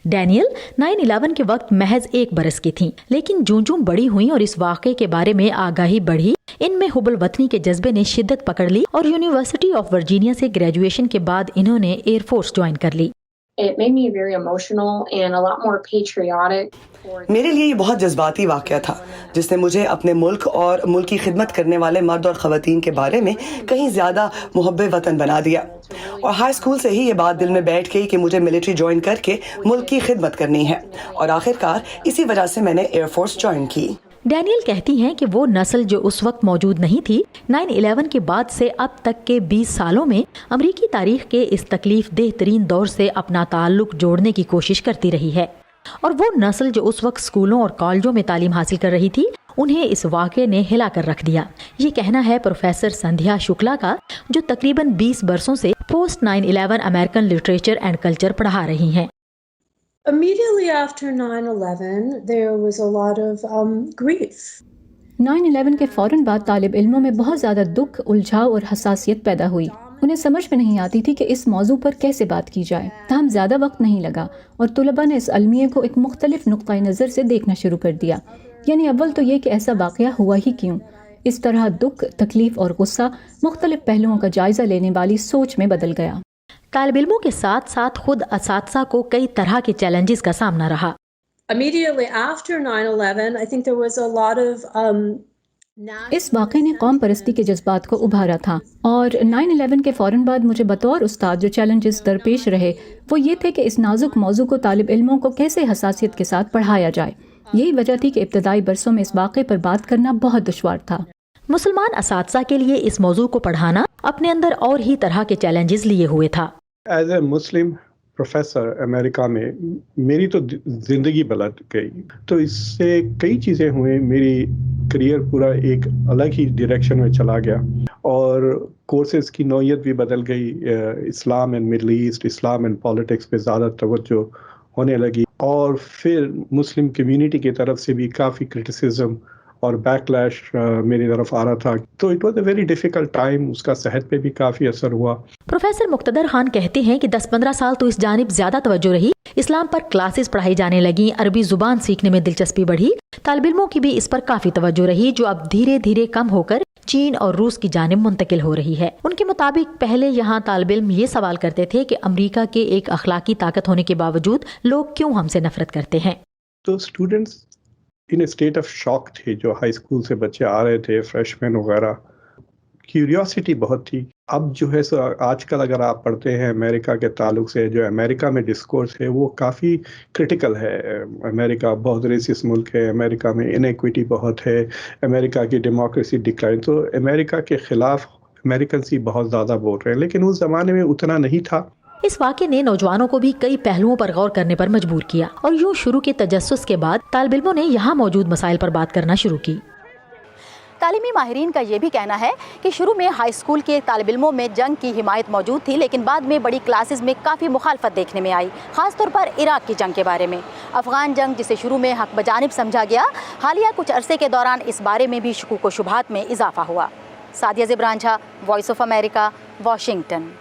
Daniel 9/11 के वक्त महज 1 बरस की थीं, लेकिन जूं बड़ी हुई और इस वाक़े के बारे में आगाही बढ़ी, इनमें हुब्बुल वतनी के जज्बे ने शिद्दत पकड़ ली और यूनिवर्सिटी ऑफ वर्जीनिया से ग्रेजुएशन के बाद इन्होंने एयरफोर्स ज्वाइन कर ली। It made me very emotional and a lot more patriotic. मेरे लिए ये बहुत जज्बाती वाक़या था जिसने मुझे अपने मुल्क और मुल्क की खिदमत करने वाले मर्द और ख़वातीन के बारे में कहीं ज़्यादा मुहब्बे वतन बना दिया। और हाई स्कूल से ही ये बात दिल में बैठ गई कि मुझे मिलिट्री ज्वाइन करके मुल्क की खिदमत करनी है, और आखिरकार इसी वजह से मैंने एयरफोर्स ज्वाइन की। डैनियल कहती हैं कि वो नस्ल जो उस वक्त मौजूद नहीं थी, 9/11 के बाद से अब तक के 20 सालों में अमरीकी तारीख के इस तकलीफ देह तरीन दौर से अपना ताल्लुक जोड़ने की कोशिश करती रही है। और वो नस्ल जो उस वक्त स्कूलों और कॉलेजों में तालीम हासिल कर रही थी, उन्हें इस वाक़े ने हिला कर रख दिया। ये कहना है प्रोफेसर संध्या शुक्ला का, जो तकरीबन 20 बरसों से post 9/11 American literature and culture पढ़ा रही हैं। Immediately after 9/11, there was a lot of grief. 9/11 के फ़ौरन बाद तालिब इल्मों में बहुत ज़्यादा दुख, उलझाव और हसासियत पैदा हुई। उन्हें समझ में नहीं आती थी कि इस मौजू पर कैसे बात की जाए। ताहम ज़्यादा वक्त नहीं लगा और तुलबा ने इस अलमिये को एक मुख्तलिफ नुक्ता नज़र से देखना शुरू कर दिया। यानी अव्वल तो ये कि ऐसा वाक़या हुआ ही क्यों। इस तरह दुख, तकलीफ़ और गुस्सा मुख्तलिफ पहलुओं का जायज़ा लेने वाली सोच में बदल गया। तालिब इल्मों के साथ साथ खुद असातिज़ा को कई तरह के चैलेंजेस का सामना रहा। Immediately after 9/11, I think there was a lot of इस वाक़े ने कौम परस्ती के जज्बात को उभारा था, और 9/11 के फ़ौरन बाद मुझे बतौर उस्ताद जो चैलेंजेस दरपेश रहे वो ये थे कि इस नाजुक मौजू को तालिब इल्मों को कैसे हसासियत के साथ पढ़ाया जाए। यही वजह थी कि इब्तदाई बरसों में इस वाक़े पर बात करना बहुत दुश्वार था। मुसलमान असातिज़ा के लिए इस मौजू को पढ़ाना अपने अंदर और ही तरह के चैलेंजेस लिए हुए था। As a Muslim professor America में मेरी तो ज़िंदगी बदल गई, तो इससे कई चीज़ें हुई। मेरी करियर पूरा एक अलग ही डायरेक्शन में चला गया और कोर्सेज की नौइयत भी बदल गई। इस्लाम and middle east, Islam and politics पे ज़्यादा तवज्जो होने लगी, और फिर मुस्लिम कम्युनिटी की तरफ से भी काफ़ी क्रिटिसिज्म और बैकलैश मेरी तरफ आ रहा था। तो it was a very difficult time, उसका सेहत पे भी काफ़ी असर हुआ। प्रोफेसर मुक्तदर खान कहते हैं कि 10-15 साल तो इस जानिब ज्यादा तवज्जो रही, इस्लाम पर क्लासेस पढ़ाई जाने लगी, अरबी जुबान सीखने में दिलचस्पी बढ़ी। तालिब इल्मों की भी इस पर काफी तवज्जो रही, जो अब धीरे धीरे कम होकर चीन और रूस की जानिब मुंतकिल हो रही है। उनके मुताबिक पहले यहाँ तालिब इल्म ये सवाल करते थे कि अमरीका के एक अखलाकी ताकत होने के बावजूद लोग क्यों हमसे नफरत करते हैं। तो students in state of shock थे, जो हाई स्कूल से बच्चे आ रहे थे, फ्रेशमैन वगैरह। क्यूरियोसिटी बहुत थी। अब जो है सो आजकल अगर आप पढ़ते हैं अमेरिका के ताल्लुक से, जो अमेरिका में डिस्कोर्स है वो काफ़ी क्रिटिकल है। अमेरिका बहुत रेसिस्ट मुल्क है, अमेरिका में इनइक्विटी बहुत है, अमेरिका की डेमोक्रेसी डिक्लाइन। तो अमेरिका के ख़िलाफ़ अमेरिकन ही बहुत ज़्यादा बोल रहे हैं, लेकिन उस ज़माने में उतना नहीं था। इस वाक़े ने नौजवानों को भी कई पहलुओं पर गौर करने पर मजबूर किया, और यूं शुरू के तजस्सुस के बाद तालिब इल्मों ने यहाँ मौजूद मसाइल पर बात करना शुरू की। तालीमी माहिरीन का ये भी कहना है कि शुरू में हाई स्कूल के तालिब इल्मों में जंग की हिमायत मौजूद थी, लेकिन बाद में बड़ी क्लासेस में काफ़ी मुखालफत देखने में आई, ख़ासतौर पर इराक़ की जंग के बारे में। अफ़गान जंग, जिसे शुरू में हक बजानिब समझा गया, हालिया कुछ अरसे के दौरान इस बारे में भी शुकूक व शुबहात में इजाफा हुआ। Sadia Zibran Jha, voice of America, Washington.